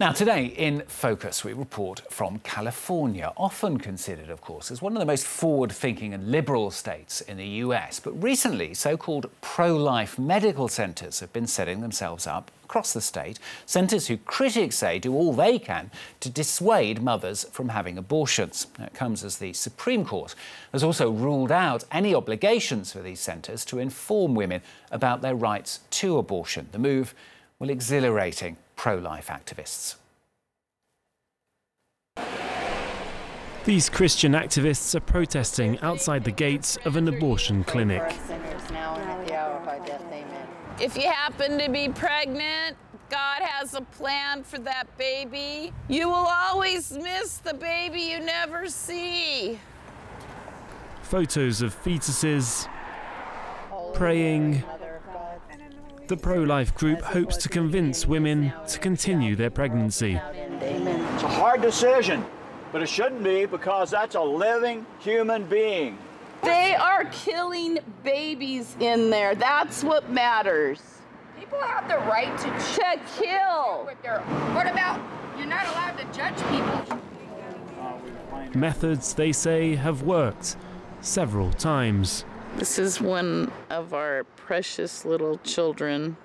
Now, today in Focus, we report from California, often considered, of course, as one of the most forward-thinking and liberal states in the US. But recently, so-called pro-life medical centres have been setting themselves up across the state, centres who critics say do all they can to dissuade mothers from having abortions. Now, it comes as the Supreme Court has also ruled out any obligations for these centres to inform women about their rights to abortion. The move will exhilarating pro-life activists. These Christian activists are protesting outside the gates of an abortion clinic. If you happen to be pregnant, God has a plan for that baby. You will always miss the baby you never see. Photos of fetuses, praying. The pro-life group hopes to convince women to continue their pregnancy. It's a hard decision, but it shouldn't be, because that's a living human being. They are killing babies in there. That's what matters. People have the right to kill. What about, you're not allowed to judge people? Methods, they say, have worked several times. This is one of our precious little children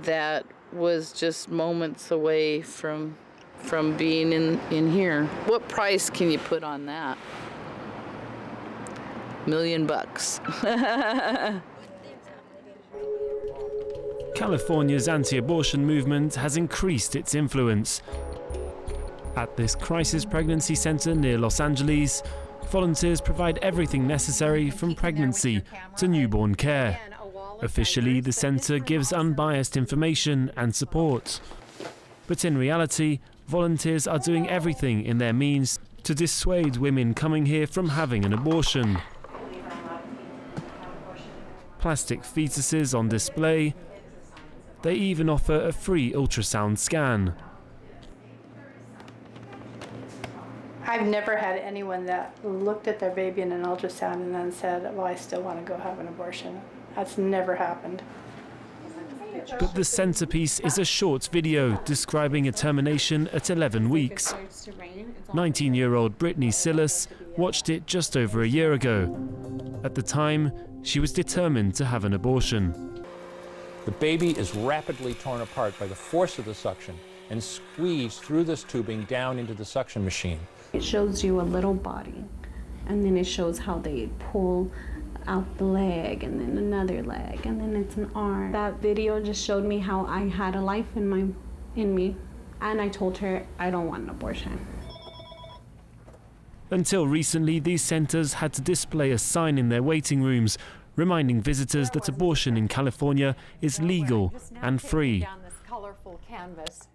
that was just moments away from being in here. What price can you put on that? $1 million bucks. California's anti-abortion movement has increased its influence. At this crisis pregnancy center near Los Angeles, volunteers provide everything necessary from pregnancy to newborn care. Officially, the center gives unbiased information and support. But in reality, volunteers are doing everything in their means to dissuade women coming here from having an abortion. Plastic fetuses on display. They even offer a free ultrasound scan. I've never had anyone that looked at their baby in an ultrasound and then said, well, I still want to go have an abortion. That's never happened. But the centerpiece is a short video describing a termination at 11 weeks. 19-year-old Brittany Silas watched it just over a year ago. At the time, she was determined to have an abortion. The baby is rapidly torn apart by the force of the suction and squeezed through this tubing down into the suction machine. It shows you a little body, and then it shows how they pull out the leg, and then another leg, and then it's an arm. That video just showed me how I had a life in me, and I told her I don't want an abortion. Until recently, these centers had to display a sign in their waiting rooms reminding visitors that abortion in California is legal and free. Down this colorful canvas.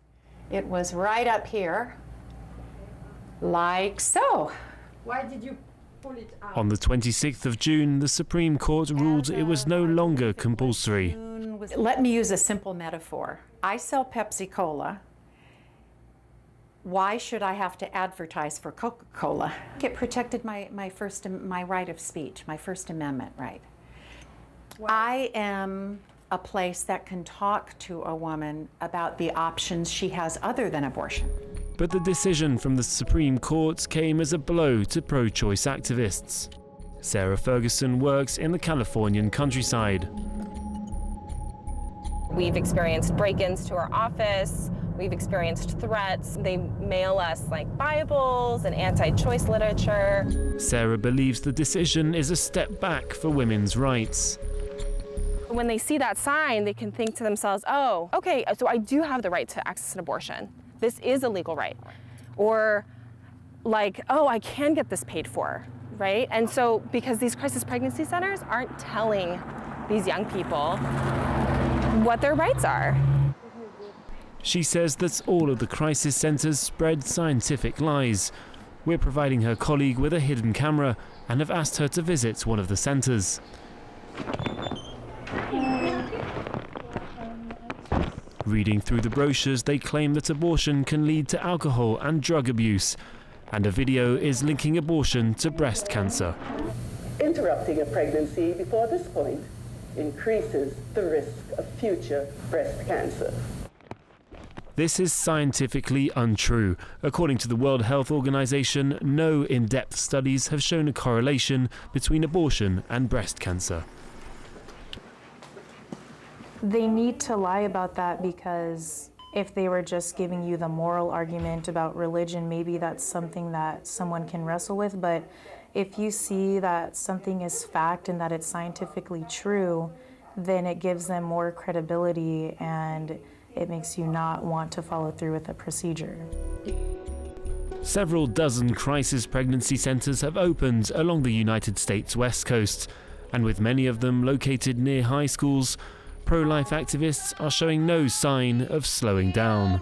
It was right up here, like so. Why did you pull it out? On the 26th of June, the Supreme Court ruled it was no longer compulsory. Let me use a simple metaphor. I sell Pepsi Why should I have to advertise for Coca-Cola? It protected my right of speech, my First Amendment right. Wow. I am a place that can talk to a woman about the options she has other than abortion. But the decision from the Supreme Court came as a blow to pro-choice activists. Sarah Ferguson works in the Californian countryside. We've experienced break-ins to our office. We've experienced threats. They mail us like Bibles and anti-choice literature. Sarah believes the decision is a step back for women's rights. When they see that sign, they can think to themselves, oh, okay, so I do have the right to access an abortion. This is a legal right. Or like, oh, I can get this paid for, right? And so because these crisis pregnancy centers aren't telling these young people what their rights are. She says that all of the crisis centers spread scientific lies. We're providing her colleague with a hidden camera and have asked her to visit one of the centers. Reading through the brochures, they claim that abortion can lead to alcohol and drug abuse, and a video is linking abortion to breast cancer. Interrupting a pregnancy before this point increases the risk of future breast cancer. This is scientifically untrue. According to the World Health Organization, no in-depth studies have shown a correlation between abortion and breast cancer. They need to lie about that, because if they were just giving you the moral argument about religion, maybe that's something that someone can wrestle with. But if you see that something is fact and that it's scientifically true, then it gives them more credibility and it makes you not want to follow through with the procedure. Several dozen crisis pregnancy centres have opened along the United States West Coast, and with many of them located near high schools, pro-life activists are showing no sign of slowing down.